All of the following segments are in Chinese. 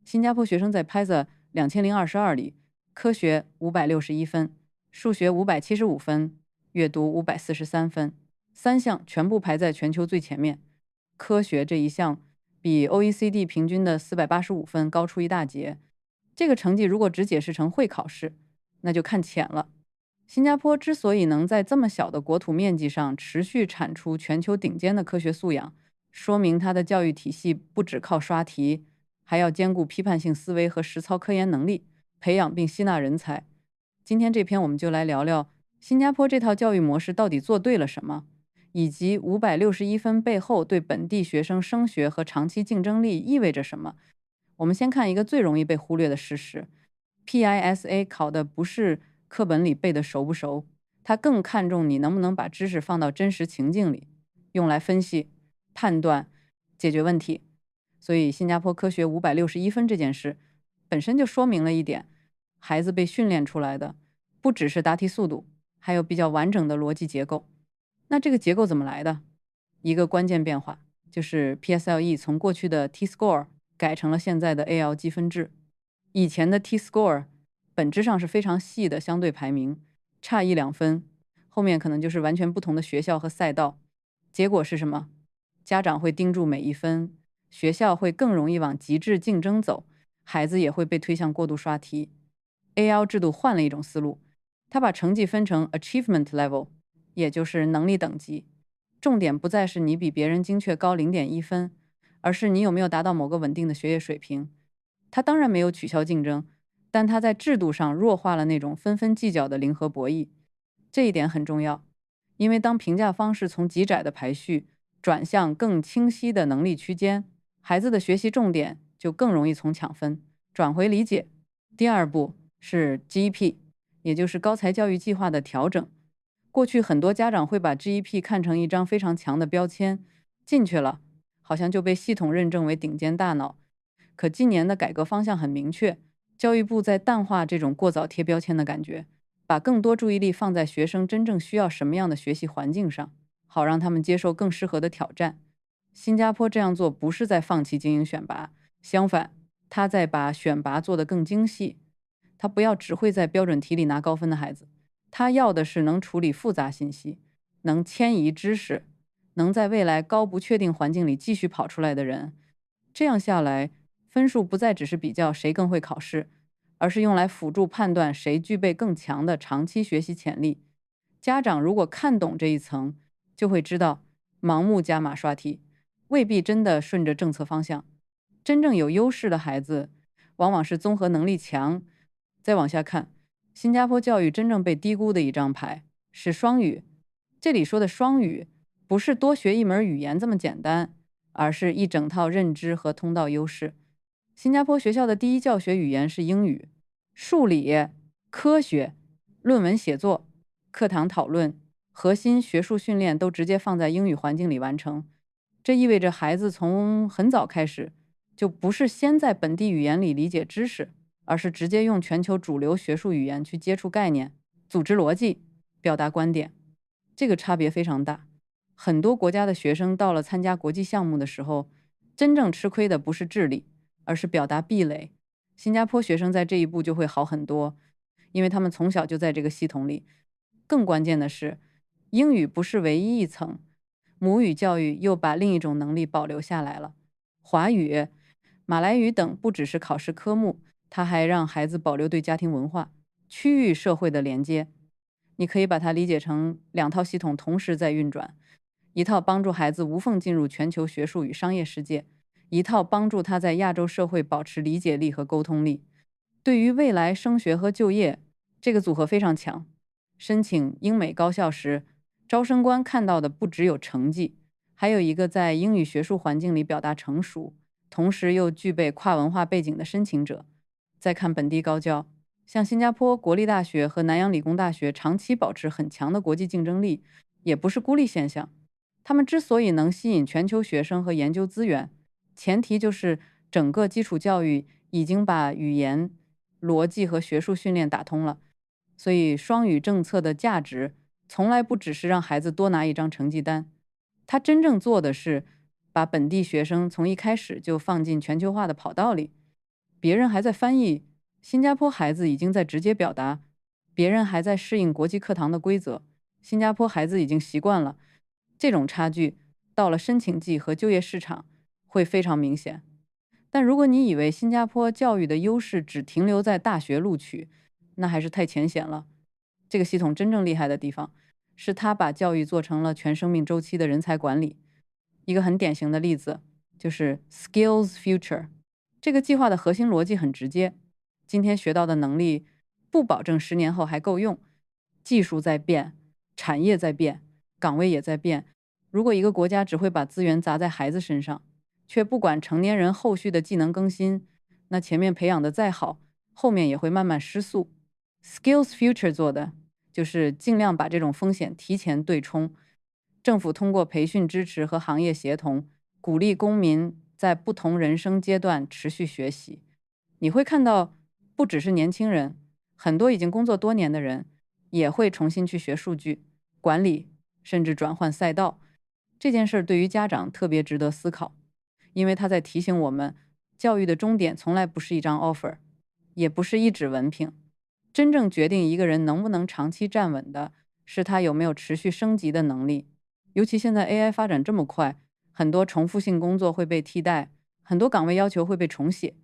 新加坡学生在 PISA 2022里，科学561分，数学575分，阅读543分，三项全部排在全球最前面。科学这一项比 OECD 平均的485分高出一大截。这个成绩如果只解释成会考试，那就看浅了。新加坡之所以能在这么小的国土面积上持续产出全球顶尖的科学素养，说明它的教育体系不只靠刷题，还要兼顾批判性思维和实操科研能力，培养并吸纳人才。今天这篇我们就来聊聊新加坡这套教育模式到底做对了什么，以及561分背后对本地学生升学和长期竞争力意味着什么。我们先看一个最容易被忽略的事实， PISA 考的不是课本里背的熟不熟，它更看重你能不能把知识放到真实情境里，用来分析、判断、解决问题。所以新加坡科学561分这件事本身就说明了一点，孩子被训练出来的不只是答题速度，还有比较完整的逻辑结构。那这个结构怎么来的？一个关键变化就是 PSLE 从过去的 T-score 改成了现在的 AL 积分制。以前的 T-score 本质上是非常细的相对排名，差1-2分，后面可能就是完全不同的学校和赛道。结果是什么？家长会盯住每一分，学校会更容易往极致竞争走，孩子也会被推向过度刷题。AL 制度换了一种思路，它把成绩分成 achievement level， 也就是能力等级。重点不再是你比别人精确高0.1分，而是你有没有达到某个稳定的学业水平。它当然没有取消竞争，但它在制度上弱化了那种分分计较的零和博弈。这一点很重要，因为当评价方式从极窄的排序转向更清晰的能力区间，孩子的学习重点就更容易从抢分转回理解。第二步是 GEP， 也就是高才教育计划的调整。过去很多家长会把 GEP 看成一张非常强的标签，进去了好像就被系统认证为顶尖大脑。可今年的改革方向很明确，教育部在淡化这种过早贴标签的感觉，把更多注意力放在学生真正需要什么样的学习环境上，好让他们接受更适合的挑战。新加坡这样做不是在放弃精英选拔，相反，他在把选拔做得更精细。他不要只会在标准题里拿高分的孩子，他要的是能处理复杂信息，能迁移知识，能在未来高不确定环境里继续跑出来的人。这样下来，分数不再只是比较谁更会考试，而是用来辅助判断谁具备更强的长期学习潜力。家长如果看懂这一层，就会知道盲目加码刷题未必真的顺着政策方向。真正有优势的孩子往往是综合能力强。再往下看，新加坡教育真正被低估的一张牌是双语。这里说的双语不是多学一门语言这么简单，而是一整套认知和通道优势。新加坡学校的第一教学语言是英语，数理、科学、论文写作、课堂讨论、核心学术训练都直接放在英语环境里完成。这意味着孩子从很早开始就不是先在本地语言里理解知识，而是直接用全球主流学术语言去接触概念、组织逻辑、表达观点。这个差别非常大。很多国家的学生到了参加国际项目的时候，真正吃亏的不是智力，而是表达壁垒。新加坡学生在这一步就会好很多，因为他们从小就在这个系统里。更关键的是，英语不是唯一一层，母语教育又把另一种能力保留下来了。华语、马来语等不只是考试科目，它还让孩子保留对家庭文化、区域社会的连接。你可以把它理解成两套系统同时在运转，一套帮助孩子无缝进入全球学术与商业世界，一套帮助他在亚洲社会保持理解力和沟通力。对于未来升学和就业，这个组合非常强。申请英美高校时，招生官看到的不只有成绩，还有一个在英语学术环境里表达成熟，同时又具备跨文化背景的申请者。再看本地高校，像新加坡国立大学和南洋理工大学长期保持很强的国际竞争力，也不是孤立现象。他们之所以能吸引全球学生和研究资源，前提就是整个基础教育已经把语言、逻辑和学术训练打通了。所以双语政策的价值从来不只是让孩子多拿一张成绩单，他真正做的是把本地学生从一开始就放进全球化的跑道里。别人还在翻译，新加坡孩子已经在直接表达；别人还在适应国际课堂的规则，新加坡孩子已经习惯了。这种差距到了申请季和就业市场会非常明显。但如果你以为新加坡教育的优势只停留在大学录取，那还是太浅显了。这个系统真正厉害的地方，是它把教育做成了全生命周期的人才管理。一个很典型的例子就是 Skills Future。这个计划的核心逻辑很直接：今天学到的能力不保证10年后还够用，技术在变，产业在变，岗位也在变。如果一个国家只会把资源砸在孩子身上，却不管成年人后续的技能更新，那前面培养的再好，后面也会慢慢失速。Skills Future 做的就是尽量把这种风险提前对冲。政府通过培训支持和行业协同，鼓励公民在不同人生阶段持续学习。你会看到，不只是年轻人，很多已经工作多年的人也会重新去学数据管理，甚至转换赛道。这件事对于家长特别值得思考，因为他在提醒我们，教育的终点从来不是一张 offer， 也不是一纸文凭。真正决定一个人能不能长期站稳的，是他有没有持续升级的能力。尤其现在 AI 发展这么快，很多重复性工作会被替代，很多岗位要求会被重写。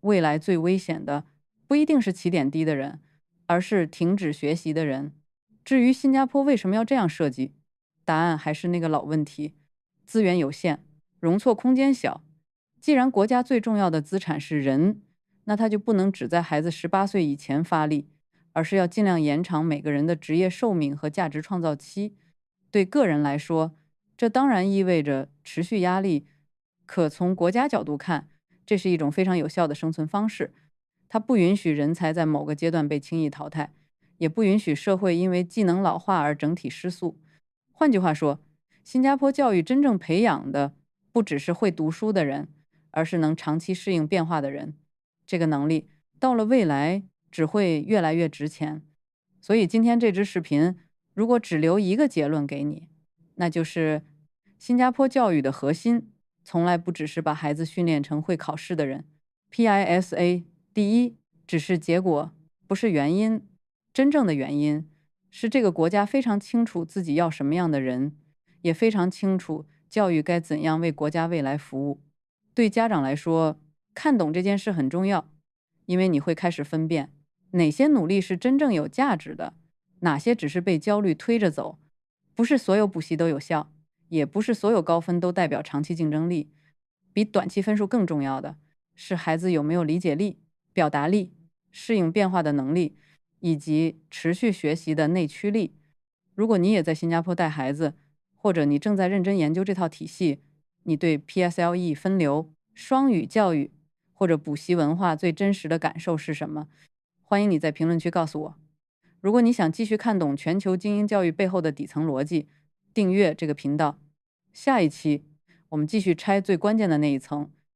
未来最危险的不一定是起点低的人，而是停止学习的人。至于新加坡为什么要这样设计，答案还是那个老问题：资源有限，容错空间小。既然国家最重要的资产是人，那他就不能只在孩子18岁以前发力，而是要尽量延长每个人的职业寿命和价值创造期。对个人来说，这当然意味着持续压力，可从国家角度看，这是一种非常有效的生存方式。它不允许人才在某个阶段被轻易淘汰，也不允许社会因为技能老化而整体失速。换句话说，新加坡教育真正培养的不只是会读书的人，而是能长期适应变化的人。这个能力到了未来只会越来越值钱。所以今天这支视频，如果只留一个结论给你，那就是新加坡教育的核心从来不只是把孩子训练成会考试的人。PISA 第一只是结果，不是原因。真正的原因是这个国家非常清楚自己要什么样的人，也非常清楚教育该怎样为国家未来服务。对家长来说，看懂这件事很重要，因为你会开始分辨哪些努力是真正有价值的，哪些只是被焦虑推着走。不是所有补习都有效，也不是所有高分都代表长期竞争力。比短期分数更重要的是孩子有没有理解力、表达力、适应变化的能力，以及持续学习的内驱力。如果你也在新加坡带孩子，或者你正在认真研究这套体系，你对 PSLE 分流、双语教育或者补习文化最真实的感受是什么？欢迎你在评论区告诉我。如果你想继续看懂全球精英教育背后的底层逻辑，订阅这个频道。下一期我们继续拆最关键的那一层，